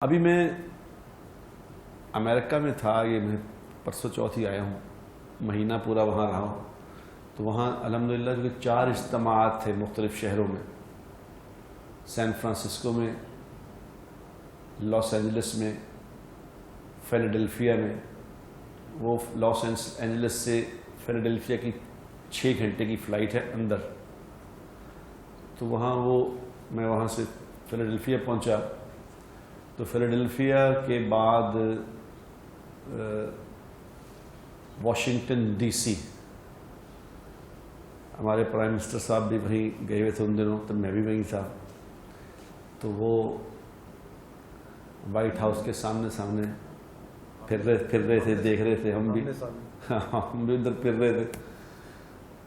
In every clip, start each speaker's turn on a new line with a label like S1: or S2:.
S1: ابھی میں امریکہ میں تھا، یہ میں پرسوں چوتھ ہی آیا ہوں، مہینہ پورا وہاں رہا ہوں. تو وہاں الحمدللہ جو 4 اجتماعات تھے مختلف شہروں میں، سین فرانسسکو میں، لاس اینجلس میں، فیلاڈیلفیا میں. وہ لاس اینجلس سے فیلاڈیلفیا کی 6 گھنٹے کی فلائٹ ہے اندر. تو وہاں میں وہاں سے فیلاڈیلفیا پہنچا. تو فیلاڈیلفیا کے بعد واشنگٹن ڈی سی، ہمارے پرائم منسٹر صاحب بھی وہیں گئے ہوئے تھے ان دنوں، تب میں بھی وہیں تھا. تو وہ وائٹ ہاؤس کے سامنے پھر رہے تھے، دیکھ رہے تھے، ہم بھی ادھر پھر رہے تھے.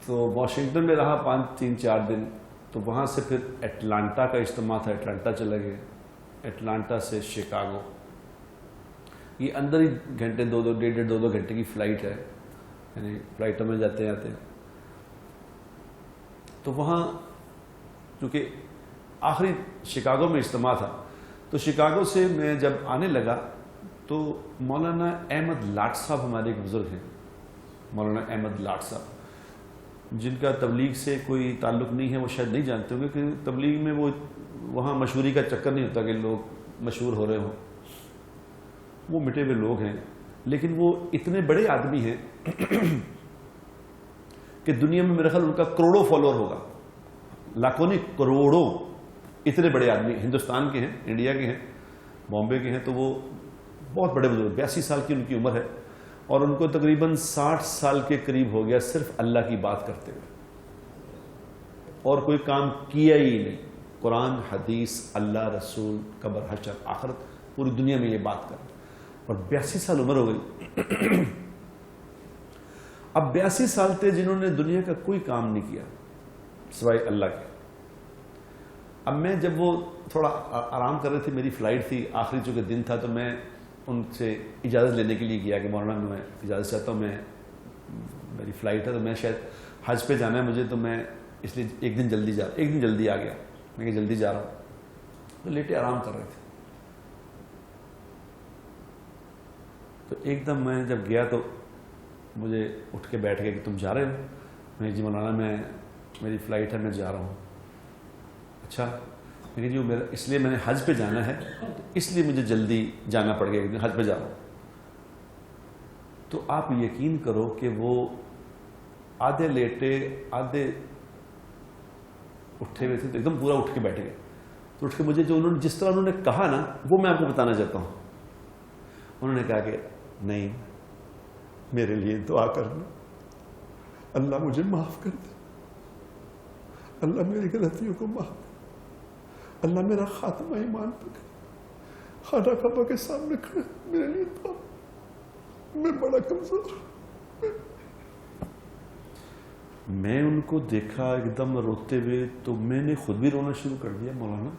S1: تو واشنگٹن میں رہا 3-4 دن. تو وہاں سے پھر اٹلانٹا کا اجتماع تھا، اٹلانٹا چلے گئے. اٹلانٹا سے شکاگو، یہ اندر ہی گھنٹے 2-2 گھنٹے کی فلائٹ ہے، یعنی فلائٹوں میں جاتے آتے ہیں. تو وہاں چونکہ آخری شکاگو میں اجتماع تھا، تو شکاگو سے میں جب آنے لگا تو مولانا احمد لاٹ صاحب ہمارے ایک بزرگ ہیں، مولانا احمد لاٹ صاحب، جن کا تبلیغ سے کوئی تعلق نہیں ہے، وہ شاید نہیں جانتے ہوں گے کہ تبلیغ میں وہاں مشہوری کا چکر نہیں ہوتا کہ لوگ مشہور ہو رہے ہوں. وہ مٹے ہوئے لوگ ہیں، لیکن وہ اتنے بڑے آدمی ہیں کہ دنیا میں میرے خیال ان کا کروڑوں فالوور ہوگا، لاکھوں نہیں کروڑوں. اتنے بڑے آدمی ہندوستان کے ہیں، انڈیا کے ہیں، بامبے کے ہیں. تو وہ بہت بڑے بزرگ، 82 سال کی ان کی عمر ہے، اور ان کو تقریباً 60 سال کے قریب ہو گیا صرف اللہ کی بات کرتے ہوئے، اور کوئی کام کیا ہی نہیں. قرآن، حدیث، اللہ، رسول، قبر، حشر، آخرت، پوری دنیا میں یہ بات کر. اور 82 سال عمر ہو گئی. اب 82 سال تھے جنہوں نے دنیا کا کوئی کام نہیں کیا سوائے اللہ کے. اب میں جب وہ تھوڑا آرام کر رہے تھے، میری فلائٹ تھی، آخری چونکہ دن تھا، تو میں ان سے اجازت لینے کے لیے گیا کہ مولانا میں اجازت چاہتا ہوں، میری فلائٹ ہے، تو میں شاید حج پہ جانا ہے مجھے، تو میں اس لیے ایک دن جلدی آ گیا. میں کہ جلدی جا رہا ہوں. تو لیٹے آرام کر رہے تھے. تو ایک دم میں جب گیا تو مجھے اٹھ کے بیٹھ گئے کہ تم جا رہے ہو؟ میں جی مولانا میری فلائٹ ہے، میں جا رہا ہوں. اچھا. میں کہ جی اس لیے میں نے حج پہ جانا ہے، اس لیے مجھے جلدی جانا پڑ گیا، حج پہ جا رہا ہوں. تو آپ یقین کرو کہ وہ آدھے لیٹے آدھے اٹھے ہوئے تھے، تو ایک دم پورا اٹھ کے بیٹھ گئے. تو اٹھ کے مجھے جس طرح انہوں نے کہا نا، وہ میں آپ کو بتانا چاہتا ہوں. انہوں نے کہا کہ نہیں، میرے لیے دعا کرنا، اللہ مجھے معاف کر دے، اللہ میری غلطیوں کو معاف کر، اللہ میرا خاتمہ ایمان پہ کر، خانہ کعبہ کے سامنے کھڑے میرے لیے دعا، میں بڑا کمزور ہوں. میں ان کو دیکھا ایک دم روتے ہوئے، تو میں نے خود بھی رونا شروع کر دیا. مولانا،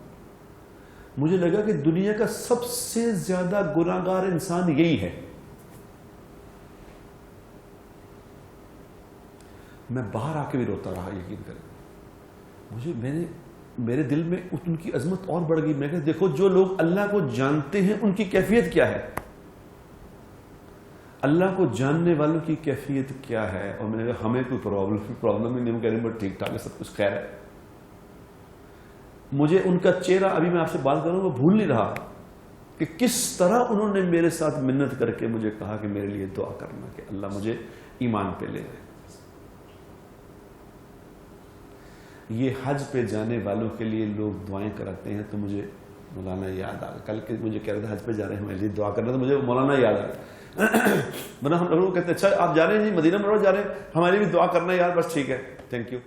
S1: مجھے لگا کہ دنیا کا سب سے زیادہ گناہگار انسان یہی ہے. میں باہر آ کے بھی روتا رہا، یقین کریں. میرے دل میں ان کی عظمت اور بڑھ گئی. میں کہا دیکھو، جو لوگ اللہ کو جانتے ہیں ان کی کیفیت کیا ہے، اللہ کو جاننے والوں کی کیفیت کیا ہے. اور میں نے کہا ہمیں کوئی پرابلم ہی نہیں، ہم کہہ رہے ہیں بس ٹھیک ٹھاک ہے، سب کچھ خیر ہے. مجھے ان کا چہرہ، ابھی میں آپ سے بات کروں، وہ بھول نہیں رہا کہ کس طرح انہوں نے میرے ساتھ منت کر کے مجھے کہا کہ میرے لیے دعا کرنا کہ اللہ مجھے ایمان پہ لے جائے. یہ حج پہ جانے والوں کے لیے لوگ دعائیں کراتے ہیں. تو مجھے مولانا یاد آ گیا. کل کے مجھے کہہ رہے تھے حج پہ جا رہے ہیں، ہمارے لیے دعا کرنا، تو مجھے مولانا یاد آ گیا. ورنہ ہم لوگ کہتے ہیں اچھا آپ جا رہے ہیں جی، مدینہ منورہ جا رہے ہیں، ہمارے بھی دعا کرنا یار، بس ٹھیک ہے، تھینک یو.